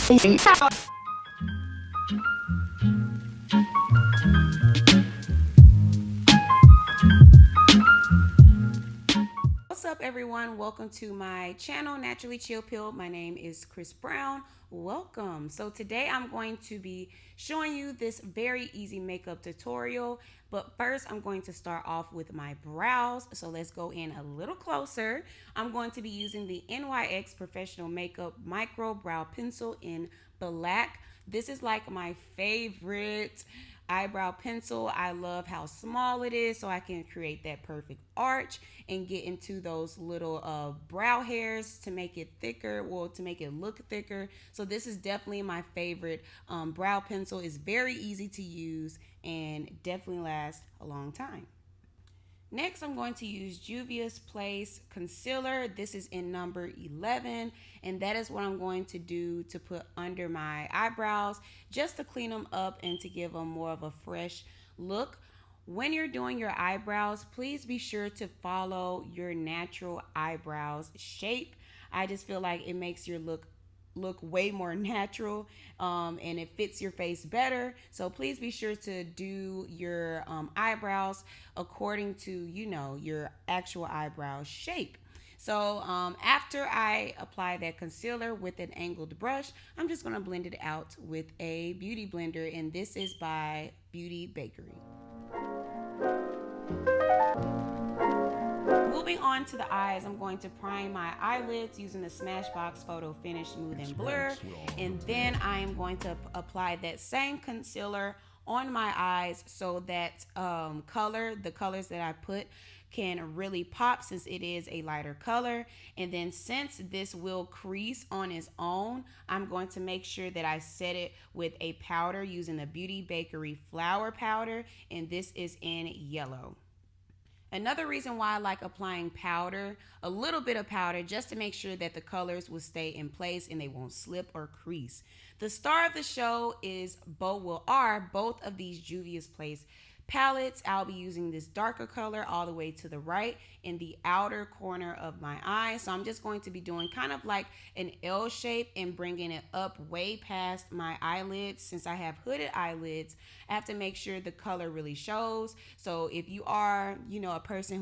What's up, everyone? Welcome to my channel, Naturally Chill Pill. My name is Kris Brown. Welcome. So today I'm going to be showing you this very easy makeup tutorial. But first, I'm going to start off with my brows. So let's go in a little closer. I'm going to be using the NYX Professional Makeup Micro Brow Pencil in black. This is like my favorite eyebrow pencil. I love how small it is, so I can create that perfect arch and get into those little brow hairs to make it thicker, well, to make it look thicker. So this is definitely my favorite brow pencil. It's very easy to use and definitely lasts a long time. Next, I'm going to use Juvia's Place Concealer. This is in number 11, and that is what I'm going to do to put under my eyebrows, just to clean them up and to give them more of a fresh look. When you're doing your eyebrows, please be sure to follow your natural eyebrows shape. I just feel like it makes your look way more natural, and it fits your face better. So please be sure to do your eyebrows according to, your actual eyebrow shape. So after I apply that concealer with an angled brush, I'm just going to blend it out with a beauty blender, and this is by Beauty Bakery. Moving on to the eyes, I'm going to prime my eyelids using the Smashbox Photo Finish Smooth and Blur, and then I am going to apply that same concealer on my eyes so that the colors that I put can really pop, since it is a lighter color. And then since this will crease on its own, I'm going to make sure that I set it with a powder using the Beauty Bakery Flour Powder, and this is in yellow. Another reason why I like applying powder, a little bit of powder, just to make sure that the colors will stay in place and they won't slip or crease. The star of the show is both of these Juvia's Place palettes. I'll be using this darker color all the way to the right in the outer corner of my eye. So I'm just going to be doing kind of like an L shape and bringing it up way past my eyelids. Since I have hooded eyelids, I have to make sure the color really shows. So if you are, a person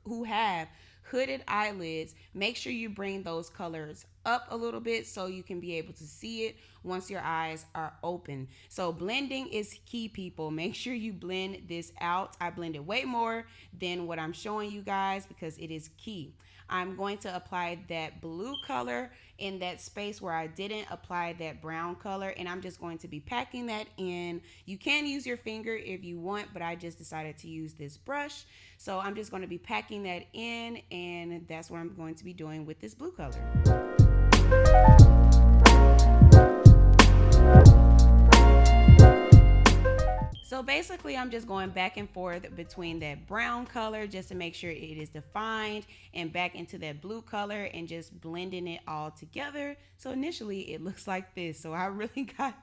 who have hooded eyelids, make sure you bring those colors up a little bit so you can be able to see it once your eyes are open. So blending is key, people. Make sure you blend this out. I blend it way more than what I'm showing you guys because it is key. I'm going to apply that blue color in that space where I didn't apply that brown color, and I'm just going to be packing that in. You can use your finger if you want, but I just decided to use this brush. So I'm just going to be packing that in, and that's what I'm going to be doing with this blue color. So basically, I'm just going back and forth between that brown color just to make sure it is defined, and back into that blue color and just blending it all together. So initially it looks like this. So I really got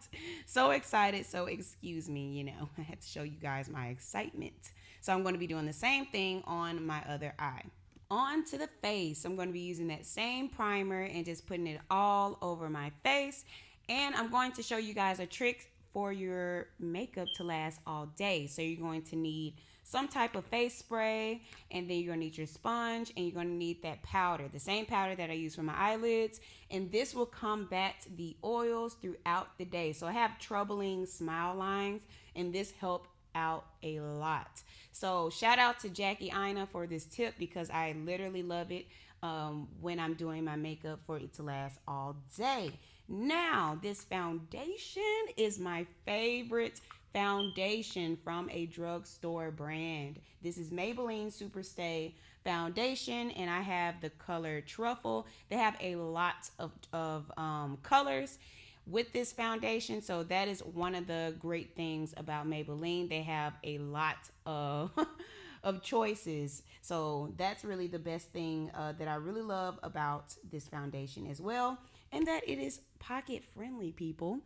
so excited. So excuse me, I had to show you guys my excitement. So I'm going to be doing the same thing on my other eye. On to the face. I'm going to be using that same primer and just putting it all over my face. And I'm going to show you guys a trick for your makeup to last all day. So you're going to need some type of face spray, and then you're going to need your sponge, and you're going to need that powder, the same powder that I use for my eyelids, and this will combat the oils throughout the day. So I have troubling smile lines, and this helped out a lot. So shout out to Jackie Ina for this tip, because I literally love it when I'm doing my makeup, for it to last all day. Now, this foundation is my favorite foundation from a drugstore brand. This is Maybelline Superstay foundation, and I have the color Truffle. They have a lot of colors with this foundation, so that is one of the great things about Maybelline. They have a lot of of choices, so that's really the best thing that I really love about this foundation as well, and that it is pocket friendly, people.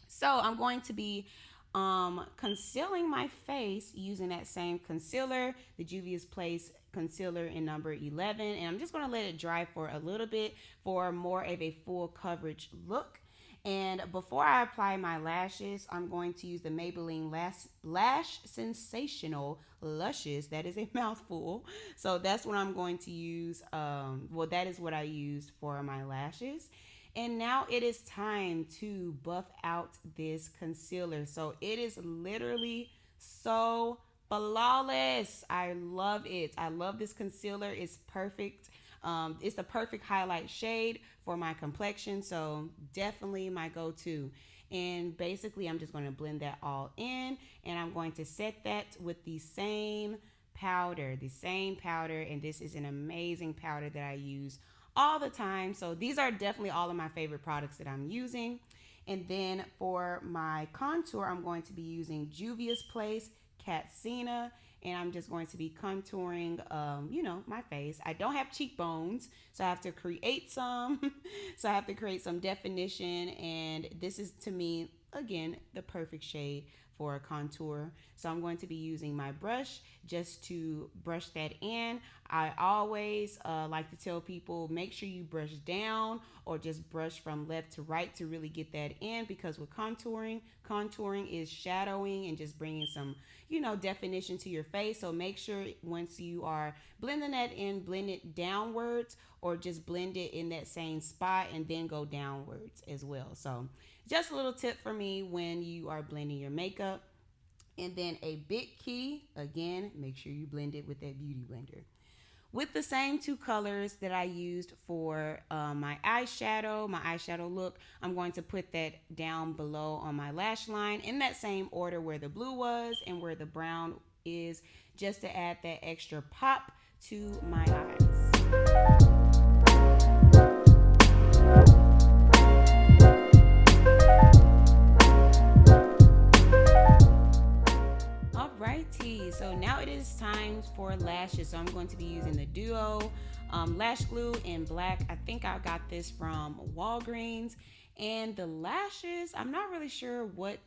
So I'm going to be concealing my face using that same concealer, the Juvia's Place concealer in number 11, and I'm just going to let it dry for a little bit for more of a full coverage look. And before I apply my lashes, I'm going to use the Maybelline Lash Sensational Luscious. That is a mouthful. So that's what I'm going to use. Well, that is what I used for my lashes. And now it is time to buff out this concealer. So it is literally so flawless. I love it. I love this concealer. It's perfect. It's the perfect highlight shade for my complexion. So definitely my go-to. And basically I'm just going to blend that all in, and I'm going to set that with the same powder. And this is an amazing powder that I use all the time. So these are definitely all of my favorite products that I'm using. And then for my contour, I'm going to be using Juvia's Place Catsina, and I'm just going to be contouring, my face. I don't have cheekbones, so I have to create some. So I have to create some definition, and this is, to me, again, the perfect shade for a contour. So I'm going to be using my brush just to brush that in. I always like to tell people, make sure you brush down or just brush from left to right to really get that in, because with contouring is shadowing and just bringing some, definition to your face. So make sure once you are blending that in, blend it downwards or just blend it in that same spot and then go downwards as well. So just a little tip for me when you are blending your makeup. And then a big key, again, make sure you blend it with that beauty blender. With the same two colors that I used for my eyeshadow look, I'm going to put that down below on my lash line in that same order where the blue was and where the brown is, just to add that extra pop to my eyes. Alrighty, so now it is time for lashes. So I'm going to be using the Duo lash glue in black. I think I got this from Walgreens. And the lashes, I'm not really sure what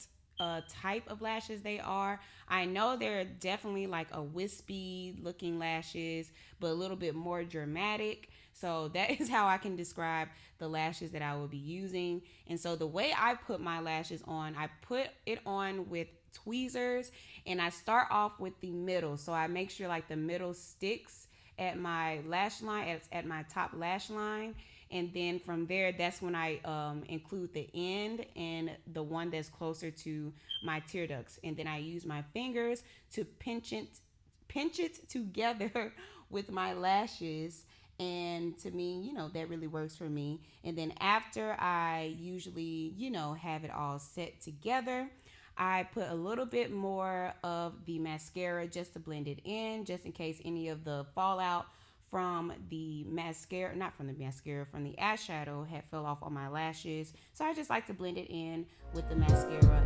type of lashes they are. I know they're definitely like a wispy looking lashes, but a little bit more dramatic. So that is how I can describe the lashes that I will be using. And so the way I put my lashes on, I put it on with tweezers, and I start off with the middle. So I make sure like the middle sticks at my lash line, at my top lash line. And then from there, that's when I include the end and the one that's closer to my tear ducts. And then I use my fingers to pinch it together with my lashes. And to me, that really works for me. And then after I usually, have it all set together, I put a little bit more of the mascara just to blend it in, just in case any of the fallout from the mascara, not from the mascara, from the eyeshadow had fell off on my lashes. So I just like to blend it in with the mascara.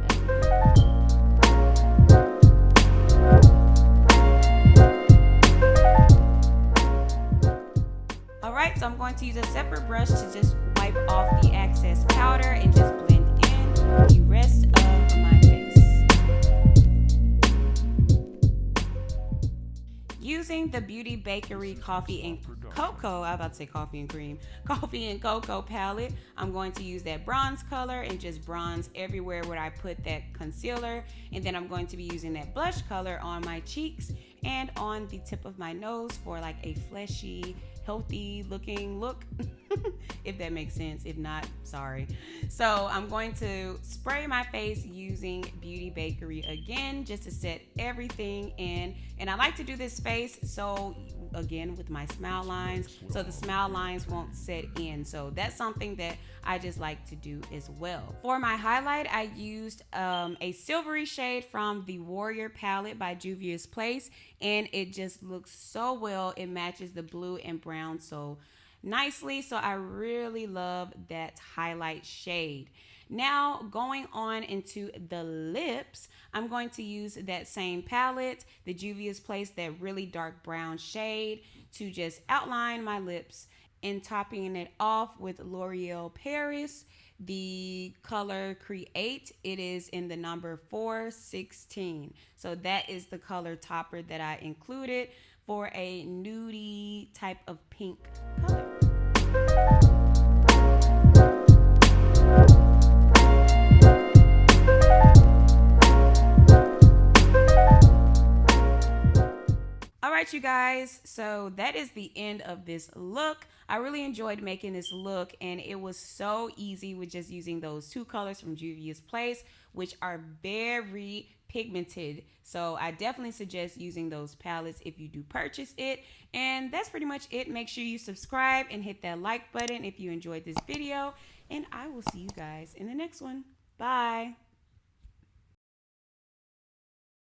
Alright, so I'm going to use a separate brush to just wipe off the excess powder and just blend in the rest of my face. Using the Beauty Bakery Coffee and Cocoa, I was about to say coffee and cream, Coffee and Cocoa palette, I'm going to use that bronze color and just bronze everywhere where I put that concealer. And then I'm going to be using that blush color on my cheeks and on the tip of my nose for like a fleshy, healthy looking look, if that makes sense. If not, sorry. So I'm going to spray my face using Beauty Bakery again, just to set everything in. And I like to do this face so, again, with my smile lines, so the smile lines won't set in. So that's something that I just like to do as well. For my highlight, I used a silvery shade from the Warrior palette by Juvia's Place, and it just looks so well. It matches the blue and brown so nicely. So I really love that highlight shade. Now going on into the lips, I'm going to use that same palette, the Juvia's Place, that really dark brown shade, to just outline my lips, and topping it off with L'Oreal Paris, the color Create. It is in the number 416. So that is the color topper that I included for a nudie type of pink color. guys, so that is the end of this look. I really enjoyed making this look, and it was so easy with just using those two colors from Juvia's Place, which are very pigmented. So I definitely suggest using those palettes if you do purchase it. And that's pretty much it. Make sure you subscribe and hit that like button if you enjoyed this video, and I will see you guys in the next one. Bye.